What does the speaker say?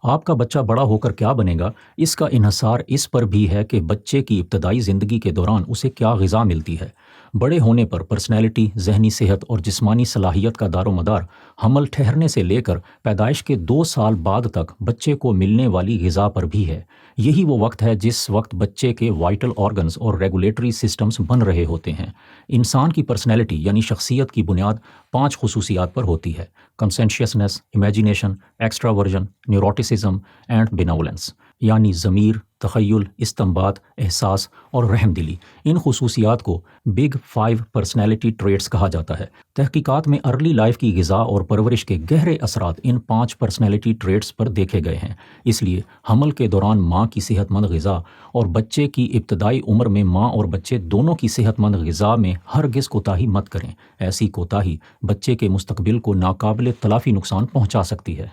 आपका बच्चा बड़ा होकर क्या बनेगा, इसका इन्हसार इस पर भी है कि बच्चे की इब्तदाई ज़िंदगी के दौरान उसे क्या ग़िज़ा मिलती है। बड़े होने पर पर्सनैलिटी, ज़हनी सेहत और जिस्मानी सलाहियत का दारोमदार हमल ठहरने से लेकर पैदाइश के 2 साल बाद तक बच्चे को मिलने वाली ग़िज़ा पर भी है। यही वो वक्त है जिस वक्त बच्चे के वाइटल ऑर्गन्स और रेगुलेटरी सिस्टम्स बन रहे होते हैं। इंसान की पर्सनैलिटी यानी शख्सियत की बुनियाद 5 खुसूसियात पर होती है: कंसेंशियसनेस, इमेजिनेशन, एक्स्ट्रावर्जन, न्यूरोटिसिज्म एंड बेनवलेंस, यानी ज़मीर, तख़य्युल, इस्तिंबात, एहसास और रहमदिली। इन खुसूसियात को बिग 5 पर्सनैलिटी ट्रेट्स कहा जाता है। तहकीकात में अर्ली लाइफ की ग़िज़ा और परवरिश के गहरे असरात इन 5 पर्सनैलिटी ट्रेट्स पर देखे गए हैं। इसलिए हमल के दौरान माँ की सेहतमंद ग़िज़ा और बच्चे की इब्तदाई उम्र में माँ और बच्चे दोनों की सेहतमंद ग़िज़ा में हरगिज़ कोताही मत करें। ऐसी कोताही बच्चे के मुस्तकबिल को नाकाबिल तलाफ़ी नुकसान पहुँचा सकती है।